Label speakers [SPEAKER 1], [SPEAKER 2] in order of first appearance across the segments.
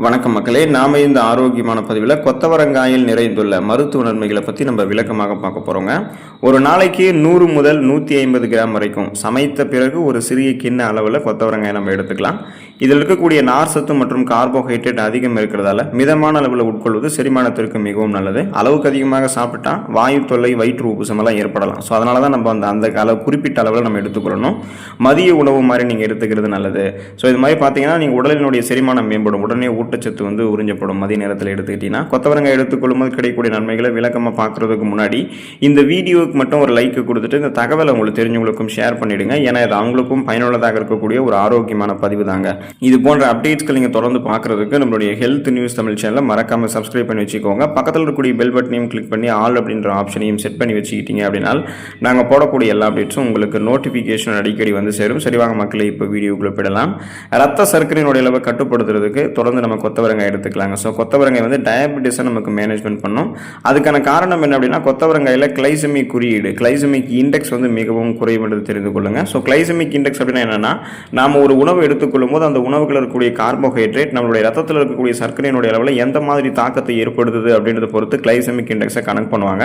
[SPEAKER 1] வணக்கம் மக்களே, நாம இந்த ஆரோக்கியமான பதிவில் கொத்தவரங்காயில் நிறைந்துள்ள மருத்துவ நன்மைகளை பற்றி நம்ம விளக்கமாக பார்க்க போகிறோங்க. ஒரு நாளைக்கு 100 முதல் 150 கிராம் வரைக்கும் சமைத்த பிறகு ஒரு சிறிய கிண்ண அளவில் கொத்தவரங்காயை நம்ம எடுத்துக்கலாம். இதில் இருக்கக்கூடிய நார் சத்து மற்றும் கார்போஹைட்ரேட் அதிகம் இருக்கிறதால மிதமான அளவில் உட்கொள்வது செரிமானத்திற்கு மிகவும் நல்லது. அளவுக்கு அதிகமாக சாப்பிட்டா வாயு தொல்லை, வயிற்று உப்புசமெல்லாம் ஏற்படலாம். ஸோ அதனால தான் நம்ம அந்த அளவு குறிப்பிட்ட அளவில் நம்ம எடுத்துக்கொள்ளணும். மதிய உணவு மாதிரி நீங்கள் எடுத்துக்கிறது நல்லது. ஸோ இது மாதிரி பார்த்தீங்கன்னா நீங்கள் உடலினுடைய செரிமானம் மேம்படும், உடனே ஊட்டச்சத்து உறிஞ்சப்படும். மதிய நேரத்தில் எடுத்துக்கிட்டீங்கன்னா கொத்தவரங்காய் எடுத்துக்கொள்ளும் போது கிடைக்கக்கூடிய நன்மைகளை விளக்கமாக பார்க்குறதுக்கு முன்னாடி இந்த வீடியோவுக்கு மட்டும் ஒரு லைக் கொடுத்துட்டு இந்த தகவலை உங்களுக்கு தெரிஞ்சவங்களுக்கும் ஷேர் பண்ணிவிடுங்க. ஏன்னா இது அவங்களுக்கும் பயனுள்ளதாக இருக்கக்கூடிய ஒரு ஆரோக்கியமான பதிவு தாங்க. இது போன்ற அப்டேட்ஸ்கள் நீங்கள் தொடர்ந்து பார்க்குறதுக்கு நம்மளுடைய ஹெல்த் நியூஸ் தமிழ் சேனலை மறக்காமல் சப்ஸ்கிரைப் பண்ணி வச்சுக்கோங்க. பக்கத்தில் இருக்கக்கூடிய பெல் பட்டனையும் கிளிக் பண்ணி ஆல் அப்படின்ற ஆப்ஷனையும் செட் பண்ணி வச்சுக்கிட்டீங்க அப்படின்னா நாங்கள் போடக்கூடிய எல்லா அப்டேட்ஸும் உங்களுக்கு நோட்டிஃபிகேஷன் அடிக்கடி வந்து சேரும். சரிவாங்க மக்களை, இப்போ வீடியோக்குள்ளே போயிடலாம். ரத்த சர்க்கரையினுடைய அளவை கட்டுப்படுத்துறதுக்கு தொடர்ந்து நம்ம கொத்தவரங்காய் எடுத்துக்கலாங்க. ஸோ கொத்தவரங்காய் டயபெட்டிஸை நமக்கு மேனேஜ்மெண்ட் பண்ணும். அதுக்கான காரணம் என்ன அப்படின்னா கொத்தவரங்காயில் கிளைசமிக் குறியீடு, கிளைசமிக் இண்டெக்ஸ் மிகவும் குறைவு தெரிந்து கொள்ளுங்க. ஸோ கிளைசமிக் இண்டெக்ஸ் அப்படின்னா என்னன்னா, நாம் ஒரு உணவு எடுத்துக்கொள்ளும் போது அந்த உணவுகள் இருக்கக்கூடிய கார்போஹைட்ரேட் நம்மளுடைய ரத்தத்தில் இருக்கக்கூடிய சர்க்கரையினுடைய அளவில் எந்த மாதிரி தாக்கத்தை ஏற்படுத்துது அப்படின்றத பொறுத்து கிளைசமிக் இண்டெக்ஸை கனெக்ட் பண்ணுவாங்க.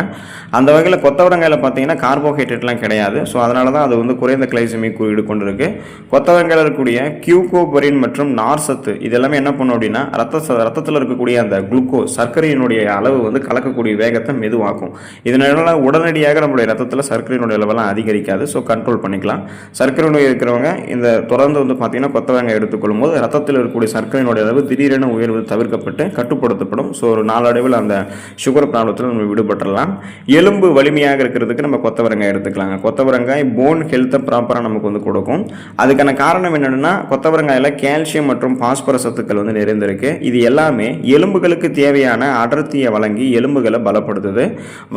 [SPEAKER 1] அந்த வகையில் கொத்தவரங்காயில் பார்த்தீங்கன்னா கார்போஹைட்ரேட்லாம் கிடையாது. ஸோ அதனால தான் அது குறைந்த கிளைசமிக் குறியீடு கொண்டு இருக்கு. கொத்தவரங்காயில் இருக்கக்கூடிய கியூகோபரின் மற்றும் நார் சத்து இது எல்லாமே என்ன பண்ணும் அப்படின்னா ரத்தத்தில் இருக்கக்கூடிய அந்த குளுக்கோஸ் சர்க்கரையினுடைய அளவு கலக்கக்கூடிய வேகத்தை மெதுவாக்கும். இதனால உடனடியாக நம்மளுடைய ரத்தத்தில் சர்க்கரையினுடைய அளவெல்லாம் அதிகரிக்காது. ஸோ கண்ட்ரோல் பண்ணிக்கலாம். சர்க்கரை நோய் இருக்கிறவங்க இந்த தொடர்ந்து பார்த்தீங்கன்னா கொத்தவரங்காய் எடுத்துக்கொள்ளும் போது ரத்தத்தில் இருக்கக்கூடிய சர்க்கரையினுடைய அளவு திடீரென உயர்வு தவிர்க்கப்பட்டு கட்டுப்படுத்தப்படும். ஸோ ஒரு நாளடைவில் அந்த சுகர் ப்ராப்ளத்தில் நம்ம விடுபட்டுடலாம். எலும்பு வலிமையாக இருக்கிறதுக்கு நம்ம கொத்தவரங்காய் எடுத்துக்கலாங்க. கொத்தவரங்காய் போன் ஹெல்த்தை ப்ராப்பராக நமக்கு கொடுக்கும். அதுக்கான காரணம் என்னன்னா கொத்தவரங்காயில் கால்சியம் மற்றும் பாஸ்பரஸ் சத்துக்கள் நிறைந்திருக்கு. இது எல்லாமே எலும்புகளுக்கு தேவையான அடர்த்தியை வழங்கி எலும்புகளை பலப்படுத்துது.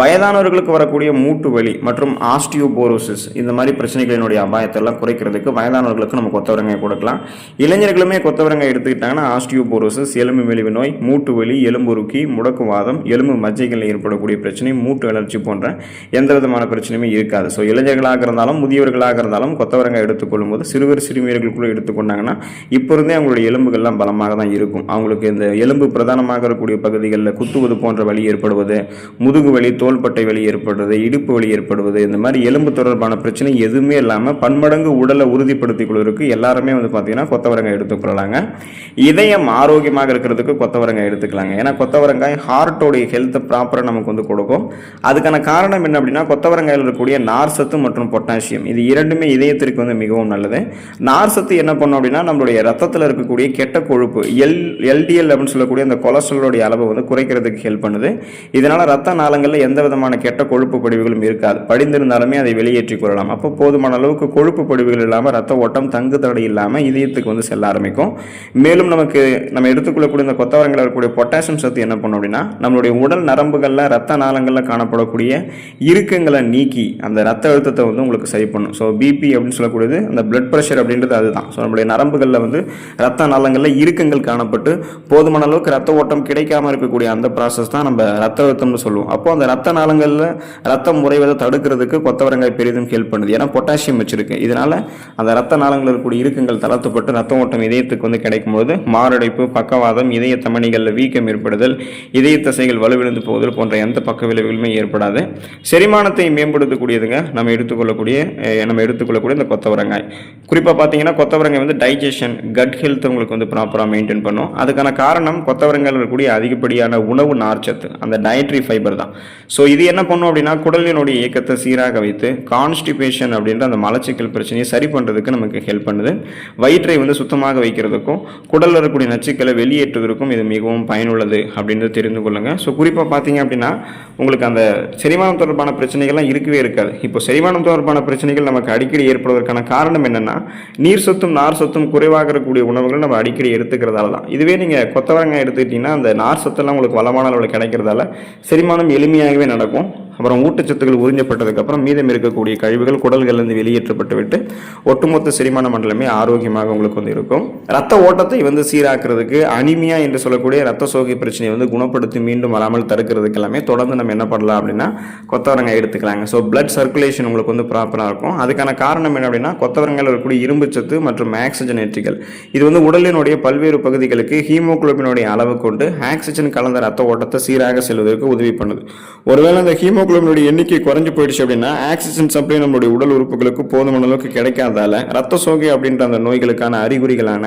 [SPEAKER 1] வயதானவர்களுக்கு வரக்கூடிய மூட்டு வலி மற்றும் ஆஸ்டியோபோரோசிஸ் இந்த மாதிரி பிரச்சனைகளினுடைய அபாயத்தை எல்லாம் குறைக்கிறதுக்கு வயதானவர்களுக்கு நம்ம கொத்தவரங்காய் கொடுக்கலாம். இளைஞர்களுமே கொத்தவரங்காய் எடுத்துக்கிட்டாங்கன்னா ஆஸ்டியோபோரோசிஸ், எலும்பு மெலிவு நோய், மூட்டு வலி, எலும்புருக்கி, முடக்குவாதம், எலும்பு மஜ்ஜைகளில் ஏற்படக்கூடிய பிரச்சனை, மூட்டு வளர்ச்சி போன்ற எந்த விதமான பிரச்சனையுமே இருக்காது. ஸோ இளைஞர்களாக இருந்தாலும் முதியவர்களாக இருந்தாலும் கொத்தவரங்காய் எடுத்துக்கொள்ளும் போது சிறுவர் சிறுமியர்களுக்குள்ள எடுத்துக்கொண்டாங்கன்னா இப்போ இருந்தே அவங்களுடைய எலும்புகள்லாம் பலமாக தான் இருக்கும். அவங்களுக்கு இந்த எலும்பு பிரதானமாக இருக்கக்கூடிய பகுதிகளில் குத்துவது போன்ற வலி ஏற்படுவது, முதுகு வலி, தோள்பட்டை வலி ஏற்படுவது, இடுப்பு வலி ஏற்படுவது, இந்த மாதிரி எலும்பு தொடர்பான பிரச்சனை எதுவுமே இல்லாமல் பன்மடங்கு உடலை உறுதிப்படுத்திக் கொள்வதற்கு எல்லாருமே பார்த்தீங்கன்னா கொத்தவரங்காய் எடுத்துக்கொள்ளலாங்க. இதயம் ஆரோக்கியமாக இருக்கிறதுக்கு கொத்தவரங்காய் எடுத்துக்கலாங்க. ஏன்னா கொத்தவரங்காய் ஹார்ட்டோடைய ஹெல்த்தை ப்ராப்பராக நமக்கு கொடுக்கும். அதுக்கான காரணம் என்ன அப்படின்னா கொத்தவரங்காயில் இருக்கக்கூடிய நார் சத்து மற்றும் பொட்டாசியம் இது இரண்டுமே இதயத்திற்கு மிகவும் நல்லது. நார் சத்து என்ன பண்ணும் அப்படின்னா நம்மளுடைய ரத்தத்தில் இருக்கக்கூடிய கெட்ட கொழுப்பு எல்டிஎல் அப்படின்னு சொல்லக்கூடிய அந்த கொலஸ்ட்ராலோடைய அளவை குறைக்கிறதுக்கு ஹெல்ப் பண்ணுது. இதனால ரத்த நாளங்களில் எந்த விதமான கெட்ட கொழுப்பு படிவுகளும் இருக்காது. படிந்திருந்தாலுமே அதை வெளியேற்றிக் கொள்ளலாம். அப்போ போதுமான அளவுக்கு கொழுப்பு படிவுகள் இல்லாமல் ரத்த ஓட்டம் தங்கு தடை இல்லாமல் இதயத்துக்கு செல்ல ஆரம்பிக்கும். மேலும் நம்ம எடுத்துக்கொள்ளக்கூடிய இந்த கொத்தவரங்காயில் இருக்கக்கூடிய பொட்டாசியம் சத்து என்ன பண்ணும் அப்படின்னா நம்மளுடைய உடல் நரம்புகளில் ரத்த நாளங்களில் காணப்படக்கூடிய இறுக்கங்களை நீக்கி அந்த ரத்த அழுத்தத்தை உங்களுக்கு சரி பண்ணும். ஸோ பிபி அப்படின்னு சொல்லக்கூடியது அந்த பிளட் ப்ரெஷர் அப்படின்றது அதுதான். ஸோ நம்மளுடைய நரம்புகளில் ரத்த நாளங்களில் இறுக்கங்கள் காணப்பட்டு போதுமான அளவுக்கு ரத்த ஓட்டம் கிடைக்காம இருக்கக்கூடிய அந்த ப்ராசஸ் தான் நம்ம ரத்த அழுத்தம்னு சொல்லுவோம். அப்போ அந்த ரத்த நாளங்களில் ரத்தம் முறைவதை தடுக்கிறதுக்கு கொத்தவரங்காய் பெரிதும் ஹெல்ப் பண்ணுது. ஏன்னா பொட்டாசியம் வச்சிருக்கு. இதனால அந்த ரத்த நாளங்களில் இருக்கக்கூடிய இறுக்கங்கள் தளர்த்தப்பட்டு ரத்த ஓட்டம் இதயத்துக்கு கிடைக்கும் போது மாரடைப்பு, பக்கவாதம், இதய தமனிகளில் வீக்கம் ஏற்படுதல், இதய தசைகள் வலுவிழந்து போவதில் போன்ற எந்த பக்க விளைவுகளுமே ஏற்படாது. செரிமானத்தை மேம்படுத்தக்கூடியதுங்க நம்ம எடுத்துக்கொள்ளக்கூடிய இந்த கொத்தவரங்காய். குறிப்பாக பார்த்தீங்கன்னா கொத்தவரங்காய் டைஜஷன், கட் ஹெல்த் உங்களுக்கு ப்ராப்பராக மெயின்டைன் பண்ணும். அதுக்கான காரணம் கொத்தவரங்காயில் இருக்கக்கூடிய அதிகப்படியான உணவு நார்ச்சத்து, அந்த டயட்ரி ஃபைபர் தான். ஸோ இது என்ன பண்ணும் அப்படின்னா குடலினுடைய இயக்கத்தை சீராக வைத்து கான்ஸ்டிபேஷன் அப்படின்ற அந்த மலச்சிக்கல் பிரச்சனையை சரி பண்ணுறதுக்கு நமக்கு ஹெல்ப் பண்ணுது. வயிற்றை சுத்தமாக வைக்கிறதுக்கும் குடலில் இருக்கக்கூடிய நச்சுக்களை வெளியேற்றுவதற்கும் இது மிகவும் பயனுள்ளது அப்படின்றது தெரிந்து கொள்ளுங்க. ஸோ குறிப்பாக பார்த்தீங்க அப்படின்னா உங்களுக்கு அந்த செரிமானம் தொடர்பான பிரச்சனைகள்லாம் இருக்கவே இருக்காது. இப்போ செரிமானம் தொடர்பான பிரச்சனைகள் நமக்கு அடிக்கடி ஏற்படுவதற்கான காரணம் என்னன்னா நீர் சத்தும் நார் சத்தும் குறைவாக இருக்கக்கூடிய உணவுகள் நம்ம அடிக்கடி எடுத்துக்கிறதால தான். இதுவே நீங்கள் கொத்தவரங்காய் எடுத்துக்கிட்டீங்கன்னா அந்த நார் சத்தெல்லாம் உங்களுக்கு வளமான அளவில் கிடைக்கிறதால செரிமானம் எளிமையாகவே நடக்கும். அப்புறம் ஊட்டச்சத்துக்கள் உறிஞ்சப்பட்டதுக்கப்புறம் மீதம் இருக்கக்கூடிய கழிவுகள் குடல்கள்லேருந்து வெளியேற்றப்பட்டு விட்டு ஒட்டுமொத்த செரிமான மண்டலமே ஆரோக்கியமாக உங்களுக்கு வந்து இருக்கும். ரத்த ஓட்டத்தை வந்து சீராக்குறதுக்கு, அனிமியா என்று சொல்லக்கூடிய ரத்த சோகை பிரச்சனையை வந்து குணப்படுத்தி மீண்டும் வராமல் தடுக்கிறதுக்கு எல்லாமே தொடர்ந்து நம்ம என்ன பண்ணலாம் அப்படின்னா கொத்தவரங்காய் எடுத்துக்கலாங்க. ஸோ பிளட் சர்க்குலேஷன் உங்களுக்கு வந்து ப்ராப்பராக இருக்கும். அதுக்கான காரணம் என்ன அப்படின்னா கொத்தவரங்காயில் இருக்கக்கூடிய இரும்பு சத்து மற்றும் ஆக்சிஜனேற்றிகள் இது வந்து உடலினுடைய பல்வேறு பகுதிகளுக்கு ஹீமோகுளோபினுடைய அளவு கொண்டு ஆக்சிஜன் கலந்த ரத்த ஓட்டத்தை சீராக செல்வதற்கு உதவி பண்ணுது. ஒருவேளை அந்த ஹீமோகுளோபினுடைய எண்ணிக்கை குறைஞ்சு போயிடுச்சு அப்படின்னா ஆக்சிஜன் சப்ளை நம்மளுடைய உடல் உறுப்புகளுக்கு போதுமான அளவுக்கு கிடைக்காதால ரத்த சோகை அப்படின்ற அந்த நோய்களுக்கான அறிகுறிகளான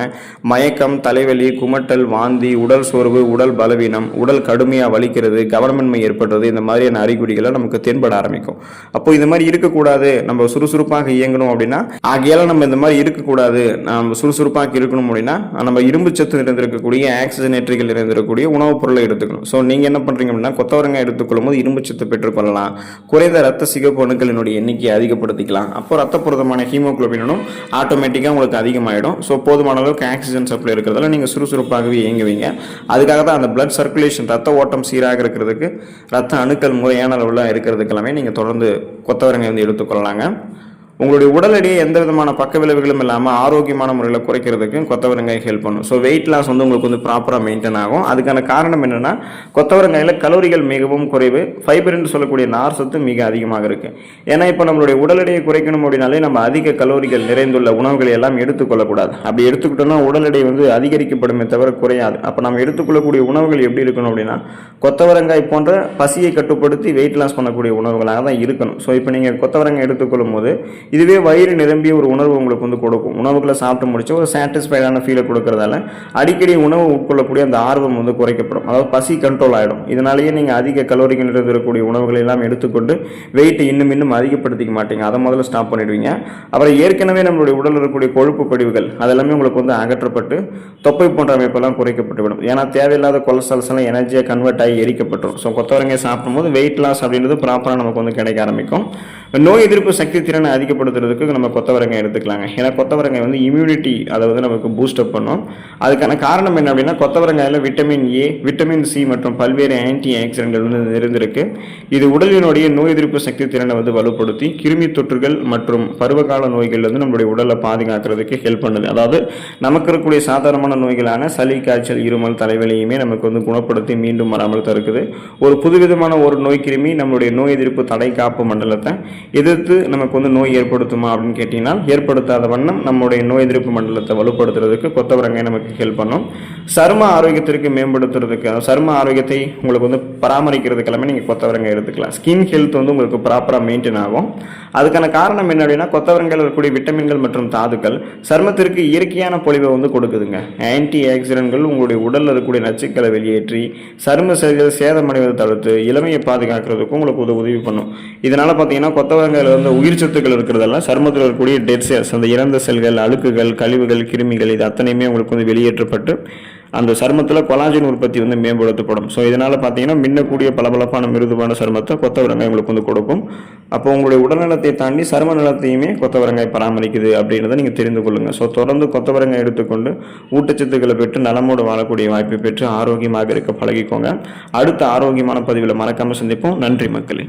[SPEAKER 1] மயக்கம், தலைவலி, குமட்டல், வாந்தி, உடல் சோர்வு, உடல் பலவீனம், உடல் கடுமையாக வலிக்கிறது, கவனமின்மை ஏற்படுறது, இந்த மாதிரியான அறிகுறிகளை நமக்கு தென்பட ஆரம்பிக்கும். அப்போ இந்த மாதிரி இருக்கக்கூடாது, நம்ம சுறுசுறுப்பாக இயங்கணும் அப்படின்னா ஆகையால நம்ம இந்த மாதிரி இருக்கக்கூடாது, நம்ம சுறுசுறுப்பாக இருக்கணும் அப்படின்னா நம்ம இரும்பு சத்து நிறைந்திருக்கக்கூடிய ஆக்சிஜனேற்றிகள் நிறைந்திருக்கக்கூடிய உணவுப் பொருளை எடுத்துக்கணும். ஸோ நீங்கள் என்ன பண்ணுறீங்க அப்படின்னா கொத்தவரங்காய் எடுத்துக்கொள்ளும் போது இரும்பு சத்து பெற்றுக்கொள்ளலாம், குறைந்த ரத்த சிகப்பு அணுக்களினுடைய எண்ணிக்கையை அதிகப்படுத்திக்கலாம். அப்போ ரத்த புரதமான ஹீமோகுளோபினும் ஆட்டோமேட்டிக்காக உங்களுக்கு அதிகமாகிடும். ஸோ போதுமான அளவுக்கு ஆக்சிஜன் சப்ளை இருக்கிறதால நீங்கள் சுறுசுறுப்பாகவே இயங்குவீங்க. அதுக்காக தான் அந்த பிளட் சர்க்குலேஷன் ரத்த ஓட்டம் சீராக இருக்கிறதுக்கு, ரத்த அணுக்கள் முறையான அளவில் இருக்கிறதுக்கு எல்லாமே நீங்கள் தொடர்ந்து கொத்தவரங்காய் வந்து எடுத்துக்கொள்ளலாங்க. உங்களுடைய உடல் எடையை எந்த விதமான பக்க விளைவுகளும் இல்லாமல் ஆரோக்கியமான முறையில் குறைக்கிறதுக்கு கொத்தவரங்காய் ஹெல்ப் பண்ணும். ஸோ வெயிட் லாஸ் வந்து உங்களுக்கு வந்து ப்ராப்பராக மெயின்டைன் ஆகும். அதுக்கான காரணம் என்னென்னா கொத்தவரங்காயில் கலோரிகள் மிகவும் குறைவு, ஃபைபர் என்று சொல்லக்கூடிய நார் சத்து மிக அதிகமாக இருக்குது. ஏன்னா இப்போ நம்மளுடைய உடல் எடையை குறைக்கணும் அப்படின்னாலே நம்ம அதிக கலோரிகள் நிறைந்துள்ள உணவுகளை எல்லாம் எடுத்துக்கொள்ளக்கூடாது. அப்படி எடுத்துக்கிட்டோம்னா உடல் எடை வந்து அதிகரிக்கப்படுமே தவிர குறையாது. அப்போ நம்ம எடுத்துக்கொள்ளக்கூடிய உணவுகள் எப்படி இருக்கணும் அப்படின்னா கொத்தவரங்காய் போன்ற பசியை கட்டுப்படுத்தி வெயிட் லாஸ் பண்ணக்கூடிய உணவுகளாக தான் இருக்கணும். ஸோ இப்போ நீங்கள் கொத்தவரங்காய் எடுத்துக்கொள்ளும் போது இதுவே வயிறு நிரம்பிய ஒரு உணர்வு உங்களுக்கு வந்து கொடுக்கும். உணவுகளை சாப்பிட்டு முடிச்சு ஒரு சாட்டிஸ்ஃபைடான ஃபீலை கொடுக்கறதால அடிக்கடி உணவு உட்கொள்ளக்கூடிய அந்த ஆர்வம் வந்து குறைக்கப்படும். அதாவது பசி கண்ட்ரோல் ஆகிடும். இதனாலேயே நீங்கள் அதிக கலோரிகள் இருக்கக்கூடிய உணவுகளை எல்லாம் எடுத்துக்கொண்டு வெயிட்டை இன்னும் அதிகப்படுத்திக்க மாட்டீங்க. அதை முதல்ல ஸ்டாப் பண்ணிடுவீங்க. அப்புறம் ஏற்கனவே நம்மளுடைய உடலில் இருக்கக்கூடிய கொழுப்பு படிவுகள் அதெல்லாமே உங்களுக்கு வந்து அகற்றப்பட்டு தொப்பை போன்ற அமைப்பெல்லாம் குறைக்கப்பட்டுவிடும். ஏன்னா தேவையில்லாத கொலஸ்ட்ரால்ஸ் எல்லாம் எனர்ஜியாக கன்வெர்ட் ஆகி எரிக்கப்பட்டுரும். ஸோ கொத்தவரங்காய் சாப்பிடும்போது வெயிட் லாஸ் அப்படின்றது ப்ராப்பராக நமக்கு வந்து கிடைக்க ஆரம்பிக்கும். நோய் எதிர்ப்பு சக்தி திறனை அதிகப்படுத்துறதுக்கு நம்ம கொத்தவரங்காய் எடுத்துக்கலாங்க. ஏன்னா கொத்தவரங்காய் வந்து இம்யூனிட்டி அதை வந்து நமக்கு பூஸ்டப் பண்ணும். அதுக்கான காரணம் என்ன அப்படின்னா கொத்தவரங்காயில் விட்டமின் ஏ, விட்டமின் சி மற்றும் பல்வேறு ஆன்டி ஆக்சிடென்ட்கள் வந்து நிறைந்திருக்கு. இது உடலினுடைய நோய் எதிர்ப்பு சக்தி திறனை வந்து வலுப்படுத்தி கிருமி தொற்றுகள் மற்றும் பருவகால நோய்கள் வந்து நம்மளுடைய உடலை பாதுகாக்கிறதுக்கு ஹெல்ப் பண்ணுது. அதாவது நமக்கு இருக்கக்கூடிய சாதாரணமான நோய்களான சளி, காய்ச்சல், இருமல், தலைவலியுமே நமக்கு வந்து குணப்படுத்தி மீண்டும் வராமல் தடுக்குது. ஒரு புதுவிதமான ஒரு நோய் கிருமி நம்மளுடைய நோய் எதிர்ப்பு தடை காப்பு மண்டலத்தை எதிர்த்து நமக்கு வந்து நோய் ஏற்படுத்துமா அப்படின்னு கேட்டீங்கன்னா ஏற்படுத்தாத வண்ணம் நம்முடைய நோய் எதிர்ப்பு மண்டலத்தை வலுப்படுத்துறதுக்கு கொத்தவரங்காய் நமக்கு ஹெல்ப் பண்ணும். சரும ஆரோக்கியத்திற்கு மேம்படுத்துறதுக்கு, சரும ஆரோக்கியத்தை உங்களுக்கு வந்து பராமரிக்கிறதுக்கு எல்லாமே நீங்கள் கொத்தவரங்காய் எடுத்துக்கலாம். ஸ்கின் ஹெல்த் வந்து உங்களுக்கு ப்ராப்பராக மெயின்டைன் ஆகும். அதுக்கான காரணம் என்ன அப்படின்னா கொத்தவரங்காயில் இருக்கக்கூடிய விட்டமின்கள் மற்றும் தாதுக்கள் சருமத்திற்கு இயற்கையான பொலிவை வந்து கொடுக்குதுங்க. ஆன்டி ஆக்சிடென்ட்கள் உங்களுடைய உடலில் இருக்கக்கூடிய நச்சுக்களை வெளியேற்றி சரும செல்கள் சேதமடைவதை தடுத்து இளமையை பாதுகாக்கிறதுக்கும் உங்களுக்கு உதவி பண்ணும். இதனால் பார்த்தீங்கன்னா கொத்தவரங்காயில் வந்து உயிர் சத்துக்கள் இருக்கிறதெல்லாம் சருமத்தில் இருக்கக்கூடிய டெட் செல்ஸ், அந்த இறந்த செல்கள், அழுக்குகள், கழிவுகள், கிருமிகள் இது அத்தனையுமே உங்களுக்கு வந்து வெளியேற்றப்பட்டு அந்த சருமத்தில் கொலாஜன் உற்பத்தி வந்து மேம்படுத்தப்படும். ஸோ இதனால் பார்த்தீங்கன்னா மின்னக்கூடிய பளபளப்பான மிருதுவான சருமத்தை கொத்தவரங்காய் உங்களுக்கு வந்து கொடுக்கும். அப்போ உங்களுடைய உடல்நலத்தை தாண்டி சரும நலத்தையுமே கொத்தவரங்காய் பராமரிக்குது அப்படின்றத நீங்கள் தெரிந்து கொள்ளுங்கள். ஸோ தொடர்ந்து கொத்தவரங்காய் எடுத்துக்கொண்டு ஊட்டச்சத்துக்களை பெற்று நலமோடு வாழக்கூடிய வாய்ப்பை பெற்று ஆரோக்கியமாக இருக்க பழகிக்கோங்க. அடுத்த ஆரோக்கியமான பதிவில் மறக்காமல் சந்திப்போம். நன்றி மக்களே.